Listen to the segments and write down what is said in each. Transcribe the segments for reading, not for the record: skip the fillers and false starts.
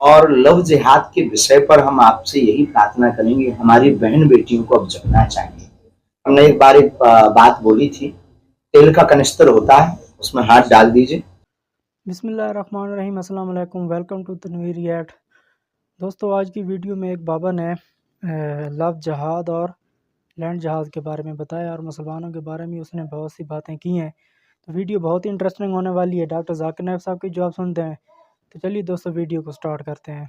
और लव जिहाद के विषय पर हम आपसे यही प्रार्थना करेंगे, हमारी बहन बेटियों को अब जगना चाहिए। हमने एक बार एक बात बोली थी, तेल का कनिस्तर होता है, उसमें हाथ डाल दीजिए। बिस्मिल्लाहिर्रहमानिर्रहीम, अस्सलाम वालेकुम, वेलकम टू तनवीर रिएक्ट। दोस्तों, आज की वीडियो में एक बाबा ने लव जहाद और लैंड जहाज़ के बारे में बताया और मुसलमानों के बारे में उसने बहुत सी बातें की हैं। तो वीडियो बहुत ही इंटरेस्टिंग होने वाली है। डॉक्टर जाकिर नाइक साहब की जो आप सुनते हैं। तो चलिए दोस्तों, वीडियो को स्टार्ट करते हैं।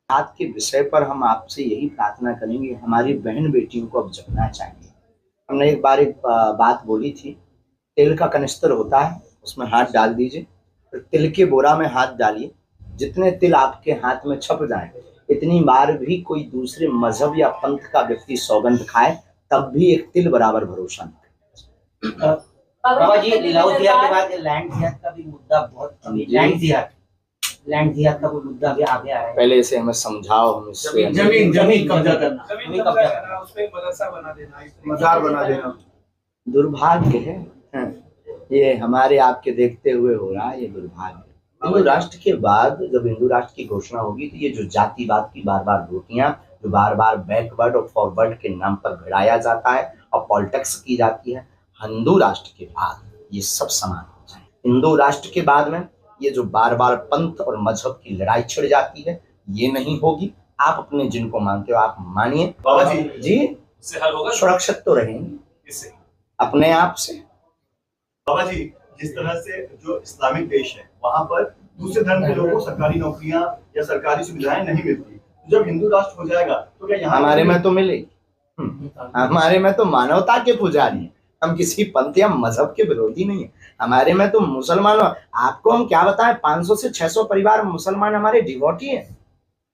जिहाद के विषय पर हम आपसे यही प्रार्थना करेंगे, हमारी बहन बेटियों को अब जगना चाहिए। हमने एक बार एक बात बोली थी, तेल का कनिस्तर होता है, उसमें हाथ डाल दीजिए, फिर तिल के बोरा में हाथ डालिए। जितने तिल आपके हाथ में छप जाएं, इतनी बार भी कोई दूसरे मजहब या पंथ का व्यक्ति सौगंध खाए, तब भी एक तिल बराबर भरोसा नहीं। बाबा जी, लव जिहाद के बाद लैंड जिहाद का भी मुद्दा बहुत लैंड जिहाद का वो मुद्दा भी आगे आ रहा है। पहले इसे हमें समझाओ, हम इससे जमीन कब्जा करना, जमीन कब्जा करना, उसमें मदरसा बना देना, मजार बना देना दुर्भाग्य है। ये हमारे आपके देखते हुए हो रहा है, ये दुर्भाग्य। हिंदू राष्ट्र के बाद जब हिंदू राष्ट्र की घोषणा होगी, तो ये जो जातिवाद की बार बार रोटियां, जो बार बार बैकवर्ड और फॉरवर्ड के नाम पर भिड़ाया जाता है और पॉलिटिक्स की जाती है, हिंदू राष्ट्र के बाद ये सब समान हो जाए। हिंदू राष्ट्र के बाद में ये जो बार बार पंथ और मजहब की लड़ाई छिड़ जाती है, ये नहीं होगी। आप अपने जिनको मानते हो आप मानिए। बाबा जी, जी सुरक्षित तो रहेंगे इससे अपने आप से। बाबा जी, जिस तरह से जो इस्लामिक देश है, वहाँ पर दूसरे धर्म के लोगों को सरकारी नौकरियां या सरकारी सुविधाएं नहीं मिलती। जब हिंदू राष्ट्र हो जाएगा तो क्या यहाँ हमारे में तो मिलेगी। हमारे में तो मानवता के पुजारी हैं, हम किसी पंथ या मजहब के विरोधी नहीं है। हमारे में तो मुसलमान, आपको हम क्या बताएं, 500 से 600 परिवार मुसलमान हमारे डिवोटी हैं,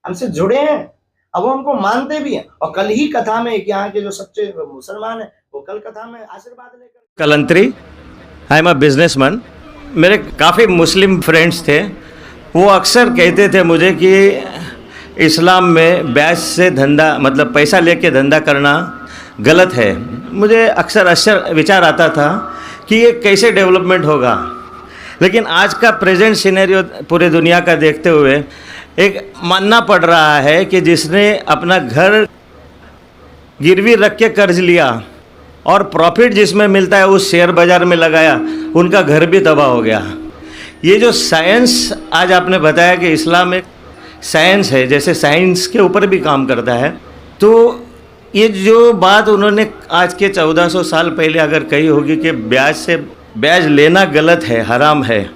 हमसे जुड़े हैं, अब वो हमको मानते भी हैं। और कल ही कथा में एक यहाँ के जो सच्चे मुसलमान है, वो कल कथा में आशीर्वाद लेकर। Kalantri, I am a businessman. मेरे काफ़ी मुस्लिम फ्रेंड्स थे, वो अक्सर कहते थे मुझे कि इस्लाम में ब्याज से धंधा, मतलब पैसा लेके धंधा करना गलत है। मुझे अक्सर विचार आता था कि ये कैसे डेवलपमेंट होगा, लेकिन आज का प्रेजेंट सिनेरियो पूरे दुनिया का देखते हुए एक मानना पड़ रहा है कि जिसने अपना घर गिरवी रख के कर्ज लिया और प्रॉफिट जिसमें मिलता है उस शेयर बाज़ार में लगाया, उनका घर भी तबाह हो गया। ये जो साइंस आज आपने बताया कि इस्लाम एक साइंस है, जैसे साइंस के ऊपर भी काम करता है, तो ये जो बात उन्होंने आज के 1400 साल पहले अगर कही होगी कि ब्याज लेना गलत है, हराम है,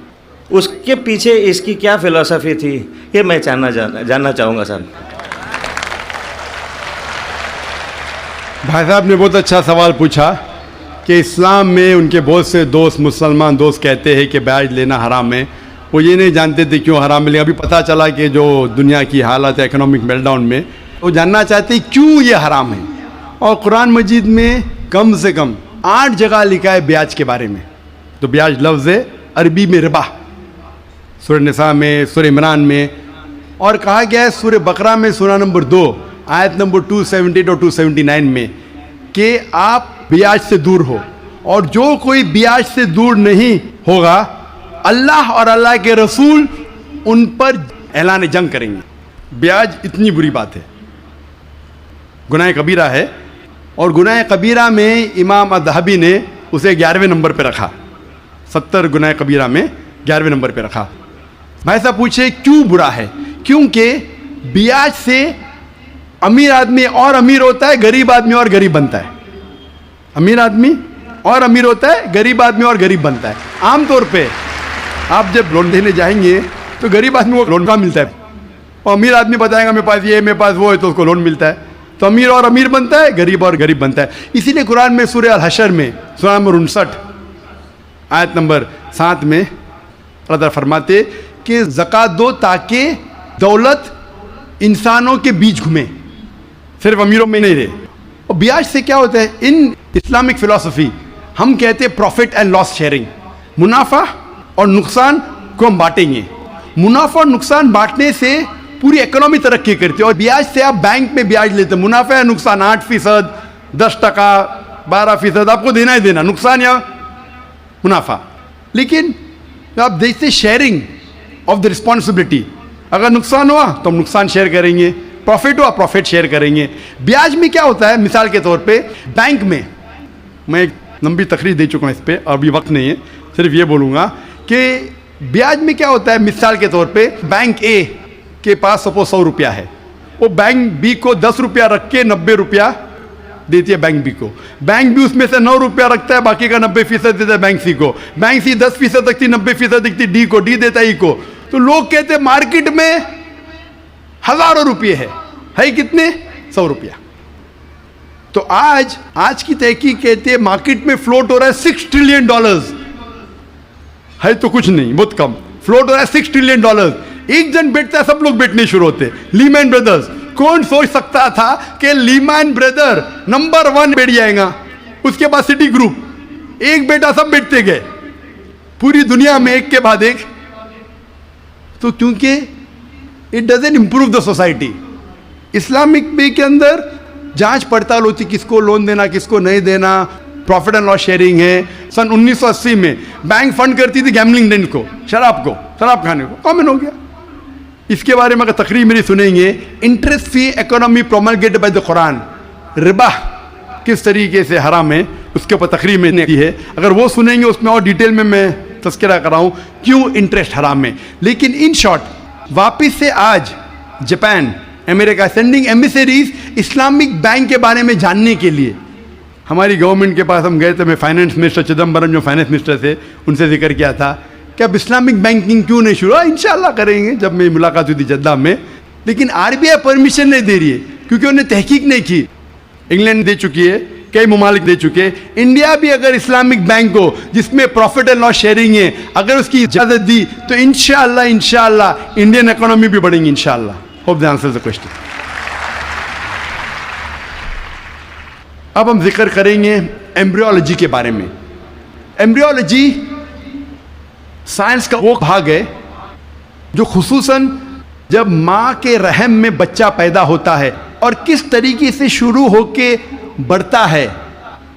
उसके पीछे इसकी क्या फिलॉसफी थी, ये मैं जानना चाहूँगा सर। भाई साहब ने बहुत अच्छा सवाल पूछा कि इस्लाम में उनके बहुत से दोस्त, मुसलमान दोस्त कहते हैं कि ब्याज लेना हराम है। वो ये नहीं जानते थे क्यों हराम है, लेकिन अभी पता चला कि जो दुनिया की हालत है इकोनॉमिक मेल्टडाउन में, वो जानना चाहते हैं क्यों ये हराम है। और कुरान मजीद में कम से कम 8 जगह लिखा है ब्याज के बारे में। तो ब्याज लफ्ज़ है अरबी में रिबा, सूरह निसा में, सूरह इमरान में, और कहा गया है सूरह बकरा में सूरह नंबर 2 आयत नंबर 278 और 279 में कि आप ब्याज से दूर हो, और जो कोई ब्याज से दूर नहीं होगा, अल्लाह और अल्लाह के रसूल उन पर ऐलान जंग करेंगे। ब्याज इतनी बुरी बात है, गुनाह कबीरा है, और गुनाह कबीरा में इमाम अज़हबी ने उसे 11वें नंबर पर रखा। 70 गुनाह कबीरा में 11वें नंबर पर रखा। भाई साहब पूछे क्यों बुरा है? क्योंकि ब्याज से अमीर आदमी और अमीर होता है, गरीब आदमी और गरीब बनता है। अमीर आदमी और अमीर होता है, गरीब आदमी और गरीब बनता है। आमतौर पे आप जब लोन देने जाएंगे तो गरीब आदमी को लोन का मिलता है, और अमीर आदमी बताएगा मेरे पास ये, मेरे पास वो है, तो उसको लोन मिलता है। तो अमीर और अमीर बनता है, गरीब और गरीब बनता है। इसीलिए कुरान में सूरह अल हशर में सूरह नंबर 59 आयत नंबर 7 में अल्लाह ताला फरमाते कि ज़कात दो ताकि दौलत इंसानों के बीच घूमे, सिर्फ अमीरों में नहीं रहे। और ब्याज से क्या होता है? इन इस्लामिक फ़िलॉसफी हम कहते हैं प्रॉफिट एंड लॉस शेयरिंग, मुनाफा और नुकसान को हम बांटेंगे। मुनाफा और नुकसान बांटने से पूरी इकोनॉमी तरक्की करती है। और ब्याज से आप बैंक में ब्याज लेते हैं, मुनाफा या नुकसान 8%, 10%, 12% आपको देना ही देना, नुकसान या मुनाफा। लेकिन आप देखते शेयरिंग, ऑफ द रिस्पॉन्सिबिलिटी। अगर नुकसान हुआ तो हम नुकसान शेयर करेंगे, प्रॉफिट हुआ प्रॉफिट शेयर करेंगे। ब्याज में क्या होता है, मिसाल के तौर पे बैंक में, मैं एक लंबी तकरीर दे चुका हूँ इस पर, अभी वक्त नहीं है, सिर्फ ये बोलूँगा कि ब्याज में क्या होता है। मिसाल के तौर पे बैंक ए के पास सपोज 100 रुपया है, वो बैंक बी को 10 रुपया रख के 90 रुपया देती है बैंक बी को। बैंक बी उसमें से 9 रुपया रखता है, बाकी का 90% देता है बैंक सी को। बैंक सी 10% रखती, 90% देती डी को, डी देता है ई को। तो लोग कहते हैं मार्केट में हजारों रुपये है कितने, 100 रुपया। तो आज की तहकीक कहते हैं मार्केट में फ्लोट हो रहा है $6 ट्रिलियन, है तो कुछ नहीं, बहुत कम फ्लोट हो रहा है $6 ट्रिलियन। एक जन बैठता है, सब लोग बैठने शुरू होते। लीमैन ब्रदर्स, कौन सोच सकता था कि लीमैन ब्रदर नंबर 1 बैठ जाएगा, उसके बाद सिटी ग्रुप, एक बेटा सब बैठते गए पूरी दुनिया में एक के बाद एक। तो क्योंकि it doesn't improve the society. Islamic पे के अंदर जांच पड़ताल होती, किसको लोन देना किसको नहीं देना, प्रॉफिट एंड लॉस शेयरिंग है। सन 1980 में बैंक फंड करती थी गैम्बलिंग डेंट को, शराब खाने को, कॉमन हो गया। इसके बारे में अगर तकरीर मेरी सुनेंगे, interest free economy promulgated by the Quran, रिबा किस तरीके से हराम है, उसके ऊपर तकरीर मैंने की है। अगर वो सुनेंगे उसमें और डिटेल में मैं तस्करा कर रहा हूँ क्यों इंटरेस्ट हराम है। लेकिन इन शॉर्ट, वापिस से आज Japan, America sending emissaries Islamic bank के बारे में जानने के लिए। हमारी गवर्नमेंट के पास हम गए थे, मैं फाइनेंस मिनिस्टर चिदम्बरम जो फाइनेंस मिनिस्टर थे उनसे जिक्र किया था कि अब इस्लामिक बैंकिंग क्यों नहीं शुरू, इंशाल्लाह करेंगे जब मेरी मुलाकात हुई थी जद्दा में। लेकिन आरबीआई परमिशन नहीं दे रही है क्योंकि उन्हें तहकीक नहीं की। इंग्लैंड दे चुकी है, कई ममालिक दे चुके हैं। इंडिया भी अगर इस्लामिक बैंक को जिसमें प्रॉफिट एंड लॉस शेयरिंग है अगर उसकी इजाजत दी तो इंशाल्लाह इंडियन इकोनॉमी भी बढ़ेंगी इंशाल्लाह। Hope the answer the question. अब हम जिक्र करेंगे एम्ब्रियोलॉजी के बारे में। एम्ब्रियोलॉजी साइंस का वो भाग है जो खुसूसन जब माँ के रहम में बच्चा पैदा होता है और किस तरीके से शुरू होके बढ़ता है,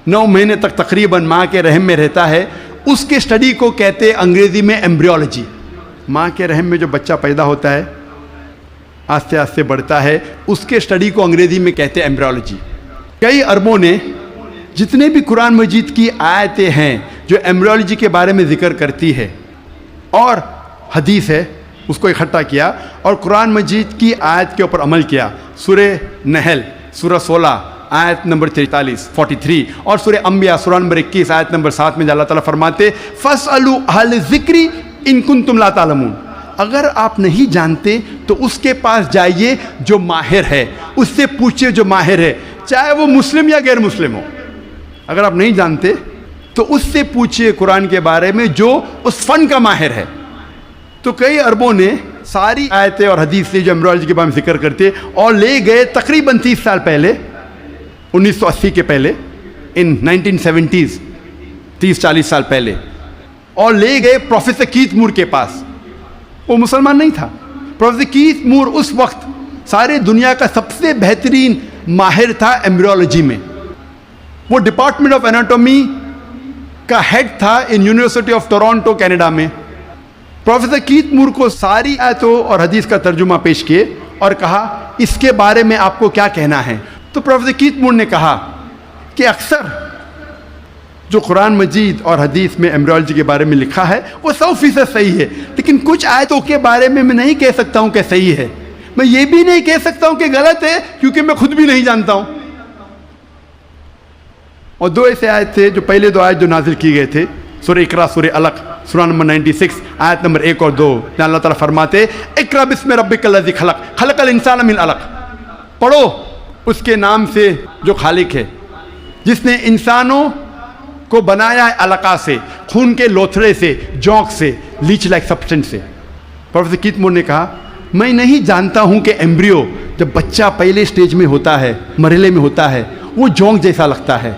9 महीने तक तकरीबन माँ के रहम में रहता है, उसके स्टडी को कहते हैं अंग्रेजी में एम्ब्रियोलॉजी। माँ के रहम में जो बच्चा पैदा होता है, आस्ते आस्ते बढ़ता है, उसके स्टडी को अंग्रेजी में कहते हैं एम्ब्रियोलॉजी। कई अरबों ने जितने भी कुरान मजीद की आयतें हैं जो एम्ब्रियोलॉजी के बारे में जिक्र करती है और हदीस है उसको इकट्ठा किया और कुरान मजीद की आयत के ऊपर अमल किया। सूरे नहल सूरा 16 आयत नंबर 43 और सूरे अंबिया सूरा नंबर 21 आयत नंबर 7 में अल्लाह ताला फरमाते फसअलू अहल ज़िक्री इन कुंतुम ला तालमून, अगर आप नहीं जानते तो उसके पास जाइए जो माहिर है, उससे पूछिए जो माहिर है, चाहे वो मुस्लिम या गैर मुस्लिम हो। अगर आप नहीं जानते तो उससे पूछिए कुरान के बारे में जो उस फन का माहिर है। तो कई अरबों ने सारी आयतें और हदीसें जो एम्ब्रियोलॉजी के बारे में जिक्र करते और ले गए तकरीबन 30 साल पहले, 1980 के पहले, इन 1970s, 30-40 साल पहले, और ले गए प्रोफेसर कीथ मूर के पास। वो मुसलमान नहीं था। प्रोफेसर कीथ मूर उस वक्त सारे दुनिया का सबसे बेहतरीन माहिर था एम्ब्रियोलॉजी में। वो डिपार्टमेंट ऑफ एनाटॉमी का हेड था in university of Toronto Canada में। प्रोफेसर कीथ मूर को सारी आयतों और हदीस का तर्जुमा पेश किए और कहा इसके बारे में आपको क्या कहना है। तो प्रोफेसर कीथ मूर ने कहा कि अक्सर जो कुरान मजीद और हदीस में एम्ब्रियोलॉजी के बारे में लिखा है वो 100% सही है, लेकिन कुछ आयतों के बारे में मैं नहीं कह सकता हूँ कि सही है, मैं ये भी नहीं कह सकता हूँ कि गलत है क्योंकि मैं खुद भी नहीं जानता हूँ। और 2 ऐसे आयत थे, जो पहले 2 आयत जो नाजिल की गए थे, सूरह इकरा सूरह अलक सूरा नंबर 96 आयत नंबर 1 और 2, जहाँ अल्लाह ताला फरमाते इकरा बिस्मि रब्बिकल लज़ी खलक खलकल इंसान मिन अलक, पढ़ो उसके नाम से जो खालिक है जिसने इंसानों को बनाया है अलका से, खून के लोथड़े से, जोंक से, लीच लाइक सब्सटेंस से। प्रोफेसर कीथ मूर ने कहा मैं नहीं जानता हूँ कि एम्ब्रियो जब बच्चा पहले स्टेज में होता है, मरहले में होता है, वो जोंक जैसा लगता है।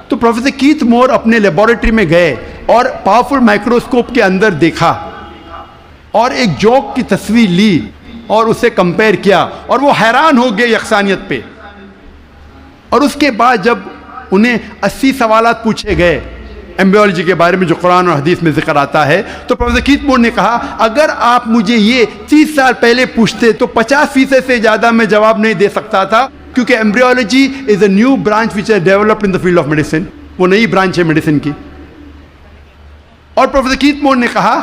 तो प्रोफेसर कीथ मूर अपने लेबोरेटरी में गए और पावरफुल माइक्रोस्कोप के अंदर देखा और एक जोंक की तस्वीर ली और उसे कंपेयर किया और वो हैरान हो गए यकसानियत पे। और उसके बाद जब उन्हें 80 सवालात पूछे गए एम्ब्रियोलॉजी के बारे में जो कुरान और हदीस में जिक्र आता है। तो प्रोफेसर कीथ मूर ने कहा अगर आप मुझे ये 30 साल पहले पूछते तो 50% से ज़्यादा मैं जवाब नहीं दे सकता था, क्योंकि embryology is a new branch which है developed in the field of medicine. वो नई ब्रांच है मेडिसिन की। और प्रोफेसर कीथ मूर ने कहा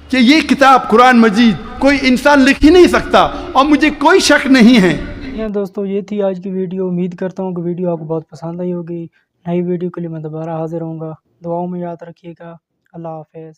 कि ये किताब कुरान मजीद कोई इंसान लिख ही नहीं सकता, और मुझे कोई शक नहीं है। दोस्तों ये थी आज की वीडियो। उम्मीद करता हूँ कि वीडियो आपको बहुत पसंद आई होगी। नई वीडियो के लिए मैं दोबारा हाजिर होऊंगा। दुआओं में याद रखिएगा। अल्लाह हाफ़िज़।